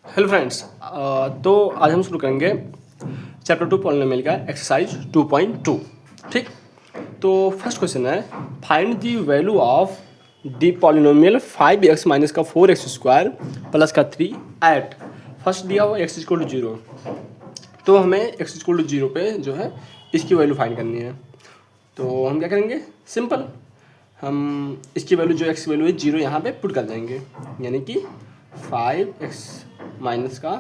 Hello friends, तो आज हम शुरू करेंगे चैप्टर 2 पॉलिनोमियल का एक्सरसाइज 2.2। ठीक, तो फर्स्ट क्वेश्चन है find the value of the polynomial 5x minus का 4x स्क्वायर प्लस का 3 एट। फर्स्ट दिया हुआ x इक्वल टू 0, तो हमें x इक्वल टू 0 पे जो है इसकी वैल्यू फाइंड करनी है। तो हम क्या करेंगे, सिंपल, हम इसकी वैल्यू जो x वैल्यू है 0 यहाँ पे पुट कर देंगे, यानी कि 5x माइनस का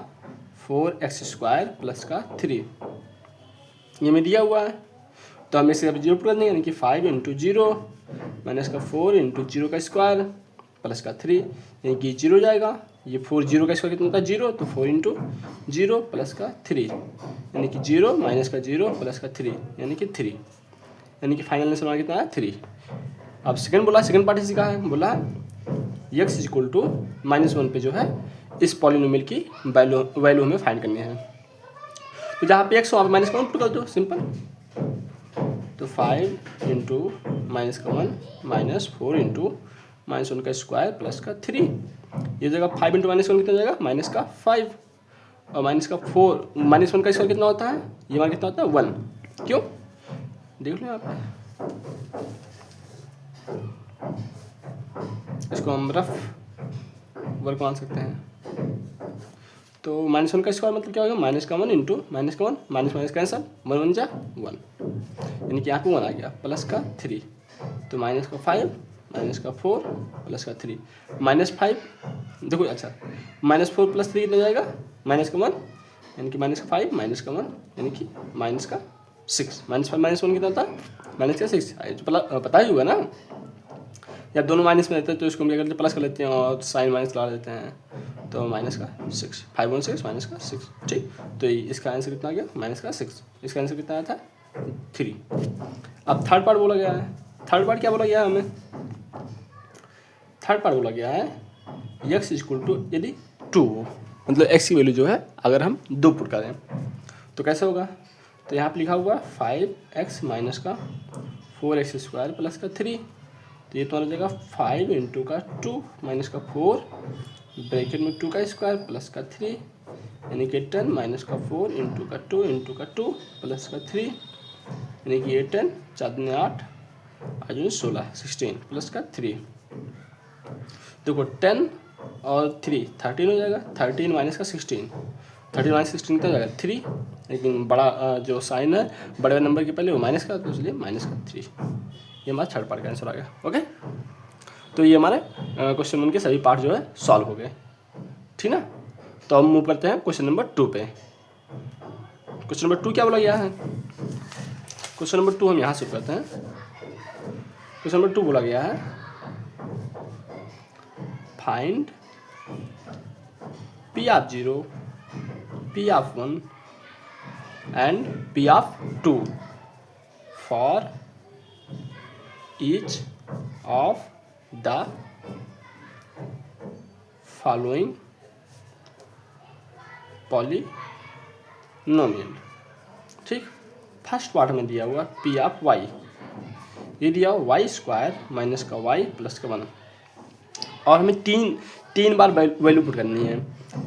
4x स्क्वायर प्लस का 3 ये में दिया हुआ है। तो हम इसे अब 0 पुट कर देंगे, यानी कि 5 इंटू 0 माइनस का 4 इंटू 0 का स्क्वायर प्लस का 3, यानी कि 0 जाएगा। ये 4 0 का स्क्वायर कितना होता है 0, तो 4 इंटू 0 प्लस का 3, यानी कि 0 माइनस का 0 प्लस का 3, यानी कि 3, यानी कि फाइनल आंसर हमारा कितना है 3। अब सेकंड बोला, सेकंड पार्ट इसी का है, बोला x इक्वल टू -1 पे जो है इस पॉलिनोमियल की वैल्यू हमें फाइंड करनी है। तो जहाँ पे x वहाँ पे माइनस का 1 पुट कर दो, सिंपल। तो 5 इंटू माइनस का 1 माइनस 4 इंटू -1 का स्क्वायर प्लस का 3, ये जगह 5 इंटू -1 कितना जाएगा माइनस का 5, और माइनस का 4 -1 का स्क्वायर कितना होता है, ये हमारा कितना होता है 1। क्यों, देख लो यहाँ पे, इसको हम रफ वर्क मान सकते हैं। तो -1 का स्क्वायर मतलब क्या होगा, माइनस का 1 इंटू माइनस का 1, माइनस माइनस कैंसल, 1 1 जा 1, यानी कि यहाँ पे 1 आ गया, प्लस का 3, तो माइनस का 5 माइनस का 4 प्लस का 3, -5 देखो, अच्छा -4 प्लस 3 कितना जाएगा, माइनस का 1, यानी कि माइनस का 5 माइनस का 1, यानी कि माइनस का 6, -5 -1 कितना था, माइनस का 6, तो पता ही हुआ ना। या दोनों माइनस में रहते हैं तो इसको हम क्या करते हैं, प्लस कर लेते हैं और साइन माइनस लगा देते हैं, तो माइनस का 6, 5 1 6 माइनस का 6। ठीक, तो इसका आंसर कितना आ गया, माइनस का 6। इसका आंसर कितना आया था 3। अब थर्ड पार्ट बोला गया है, थर्ड पार्ट क्या बोला गया है हमें, थर्ड पार्ट बोला गया है x इक्वल टू यदि 2, मतलब x की वैल्यू जो है अगर हम 2 पुट करें तो कैसे होगा। तो यहाँ पर लिखा हुआ 5x माइनस का 4x स्क्वायर प्लस का 3, तो ये तुम्हारा जाएगा 5 इंटू का 2 माइनस का 4 ब्रैकेट में 2 का स्क्वायर प्लस का 3, यानी कि 10 माइनस का 4 इंटू का 2 इंटू का 2 प्लस का 3, यानी कि ये 10 4 दूनी 8 आज 16 16 प्लस का 3। देखो 10 और 3 13 हो जाएगा, 13 माइनस का 16, 13 माइनस 16 कितना हो जाएगा 3, लेकिन बड़ा जो साइन है बड़े नंबर के पहले वो माइनस का, तो इसलिए माइनस का 3। ये हमारा थर्ड पार्ट का आंसर आ गया। ओके, तो ये हमारे क्वेश्चन 1 के सभी पार्ट जो है सॉल्व हो गए, ठीक ना। तो हम मूव करते हैं क्वेश्चन नंबर 2 पे। क्वेश्चन नंबर 2 क्या बोला गया है, क्वेश्चन नंबर 2 हम यहाँ से करते हैं। क्वेश्चन नंबर 2 बोला गया है find P of 0, P of 1 and P of 2 for each of the following polynomial। ठीक, फर्स्ट पार्ट में दिया हुआ P ऑफ y, ये दिया हुआ वाई स्क्वायर माइनस का y प्लस का 1, और हमें तीन बार वैल्यू पुट करनी है।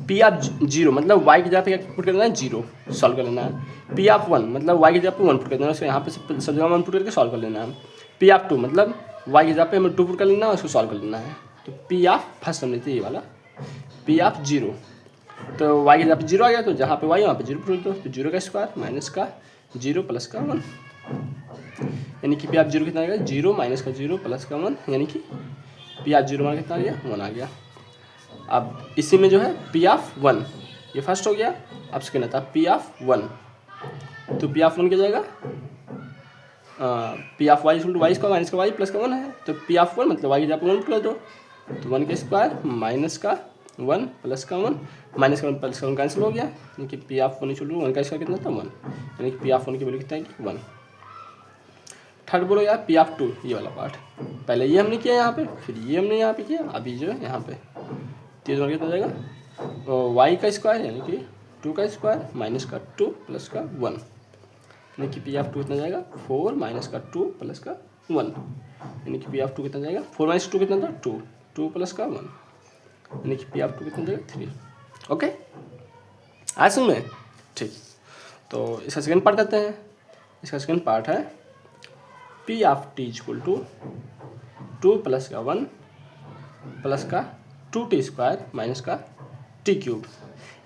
P ऑफ 0 मतलब y की जगह पे क्या पुट करना है 0, सॉल्व कर लेना है। P ऑफ 1 मतलब y की जगह पे 1 पुट कर देना है, उसको यहाँ पे सब जगह 1 पुट करके सॉल्व कर लेना है। P ऑफ 2 मतलब y की जगह पे हमें 2 पुट कर लेना है, उसको सॉल्व कर लेना है। तो P ऑफ फर्स्ट हम लेते हैं ये वाला P ऑफ 0, तो y की जगह पे 0 आ गया, तो जहाँ पे y वहाँ पे 0 पुट दो, तो 0 का स्क्वायर माइनस का 0 प्लस का 1, यानी कि P ऑफ 0 कितना आ गया 0 माइनस का 0 प्लस का 1, यानी कि P ऑफ 0 हमारा कितना आ गया 1 आ गया। अब इसी में जो है P ऑफ 1, ये फर्स्ट हो गया। अब सेकेंड आता है P ऑफ 1, तो P ऑफ 1 क्या जाएगा, P of y equal to y square minus का y प्लस का 1 है, तो P ऑफ 1 मतलब y की जगह पे 1 पुट कर दो, तो 1 का स्क्वायर माइनस का 1 प्लस का 1, माइनस का 1 प्लस का 1 कैंसिल हो गया, यानी कि P ऑफ 1 इक्वल टू 1 का स्क्वायर कितना था 1, यानी कि P ऑफ 1 की वैल्यू कितना है 1। थर्ड बोलो यार P ऑफ 2, ये वाला पार्ट, पहले ये हमने किया यहाँ पे, फिर ये हमने यहाँ पे किया, अभी जो है यहाँ पे, तो ये कितना जाएगा y का स्क्वायर यानी कि 2 का स्क्वायर माइनस का 2 प्लस का 1, यानी कि P ऑफ 2 कितना जाएगा 4 माइनस का 2 प्लस का 1, यानी कि P ऑफ 2 कितना जाएगा 4 माइनस 2 कितना था 2 प्लस का 1, यानी कि P ऑफ 2 कितना जाएगा 3। ओके। आया समझ में? ठीक, तो इसका सेकंड पार्ट करते हैं। इसका सेकंड पार्ट है P of T equal to 2 plus का 1 प्लस का 2t स्क्वायर माइनस का टी क्यूब।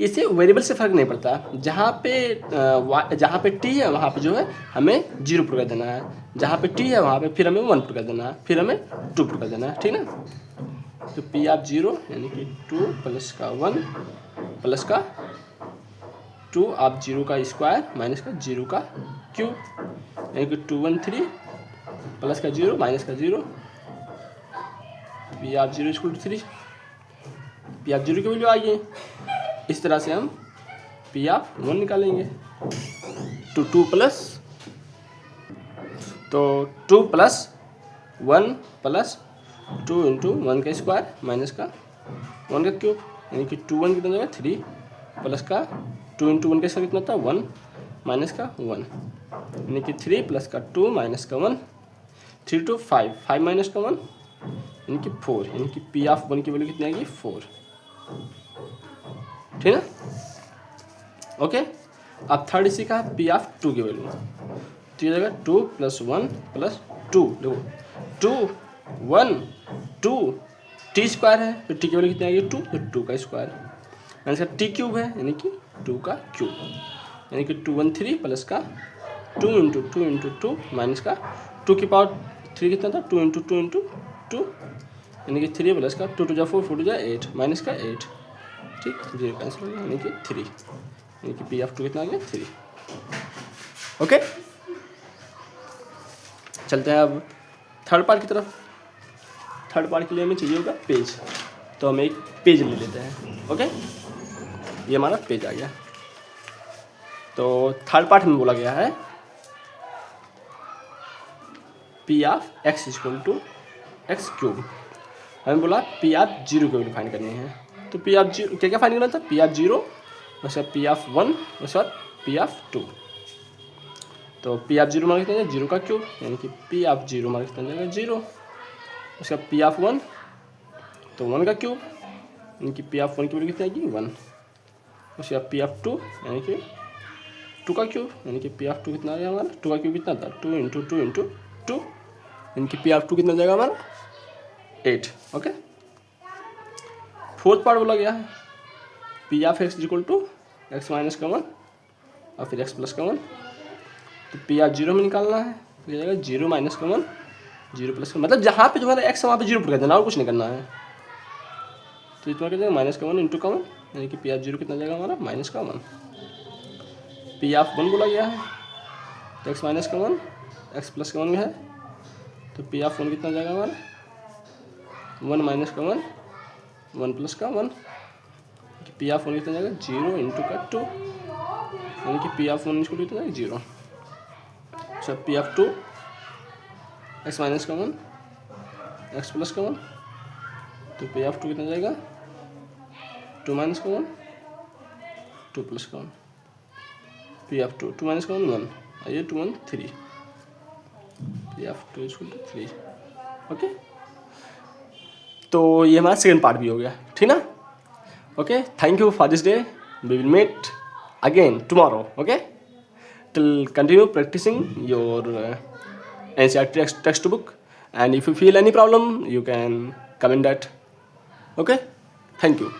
इससे वेरिएबल से फ़र्क नहीं पड़ता, जहाँ पे टी है वहाँ पे जो है हमें 0 पुट कर देना है, जहाँ पे टी है वहाँ पे फिर हमें 1 पुट कर देना है, फिर हमें 2 पुट कर देना है, ठीक ना। तो पी ऑफ 0 यानी कि 2 प्लस का 1 प्लस का 2 ऑफ 0 का स्क्वायर माइनस का 0 का क्यूब, यानी कि 2 1 3 प्लस का 0 माइनस का 0, P of 0 equal to 3। P of 0 की वैल्यू आई है। इस तरह से हम पी ऑफ 1 निकालेंगे। तो 2 प्लस 1 प्लस 2 इंटू 1 का स्क्वायर माइनस का 1 का क्यूब, यानी कि 2 1 कितना जाएगा 3 प्लस का 2 इंटू 1 का स्क्वायर कितना था 1 माइनस का 1, यानी कि 3 प्लस का 2 माइनस का 1, 3 टू 5 5 माइनस का 1 यानी कि 4, यानी कि पी ऑफ 1 की वैल्यू कितनी आएगी 4, ठीक है। ओके, अब थर्ड इसी का पी ऑफ 2 की वैल्यू, तो ये जाएगा 2 प्लस 1 प्लस 2, देखो 2 1 2 टी स्क्वायर है, तो टी की वैल्यू कितनी आएगी 2, तो 2 का स्क्वायर माइनस का टी क्यूब है, यानी कि 2 का क्यूब, यानी कि 2 1 3 प्लस का 2 इंटू 2 माइनस का 2 की पावर 3 कितना था 2 इंटू 2 यानी कि 3 प्लस का 2 2 जा 4 4 2 जा 8 माइनस का 8, ठीक, 0 कैंसिल हो गया, यानी कि 3, यानी कि पी ऑफ 2 कितना आ गया 3। ओके, चलते हैं अब थर्ड पार्ट की तरफ। थर्ड पार्ट के लिए हमें चाहिए होगा पेज, तो हम एक पेज ले लेते हैं। ओके, ये हमारा पेज आ गया। तो थर्ड पार्ट में बोला गया है P of X equal to X cube. हमें बोला पी ऑफ 0 की वैल्यू फाइंड करनी है, तो पी ऑफ 0 क्या क्या फाइंड करना था, पी ऑफ 0, उसके बाद पी ऑफ 1, उसके बाद पी ऑफ 2। तो पी ऑफ 0 मार्क कितना 0 का क्यूब, यानी कि पी ऑफ 0 मार्क कितना जाएगा 0, उसका पी ऑफ 1 तो 1 का क्यूब, यानी कि पी ऑफ 1 की वैल्यू कितनी आएगी 1, उसके बाद पी ऑफ 2 यानी कि 2 का क्यूब, यानी कि पी ऑफ 2 कितना आ गया हमारा 2 का क्यूब कितना था 2 इंटू 2 इंटू 2, यानी कि पी ऑफ 2 कितना जाएगा हमारा 8। ओके, फोर्थ पार्ट बोला गया है P of X equal to X minus का 1 और फिर एक्स प्लस का 1। तो पी ऑफ 0 में निकालना है, तो ये जाएगा 0 माइनस का 1 0 प्लस का, मतलब जहाँ पे तुम्हारा एक्स है वहाँ पे 0 पुट कर देना और कुछ नहीं करना है। तो इतना क्या जाएगा माइनस का 1 इंटू का 1, यानी कि पी ऑफ 0 कितना जाएगा हमारा माइनस का 1। पी ऑफ 1 बोला गया है तो एक्स माइनस का 1 एक्स प्लस का 1 है, तो पी ऑफ 1 कितना जाएगा हमारा 1 माइनस का 1 1 प्लस का 1, पी ऑफ 1 कितना जाएगा 0 इंटू का 2, यानी कि पी ऑफ 1 इसको कितना जाएगा 0। अच्छा, पी ऑफ 2 एक्स माइनस का 1 एक्स प्लस का 1, तो पी ऑफ 2 कितना जाएगा 2 माइनस का 1 2 प्लस का 1, पी ऑफ 2 2 माइनस का 1 1, आइए 2 1 3, P of 2 equal to 3। Okay, तो ये हमारा सेकेंड पार्ट भी हो गया, ठीक ना। Okay, thank you for this day, we will meet again tomorrow. Okay, till continue practicing your NCERT textbook, and if you feel any problem you can comment that. Okay, thank you.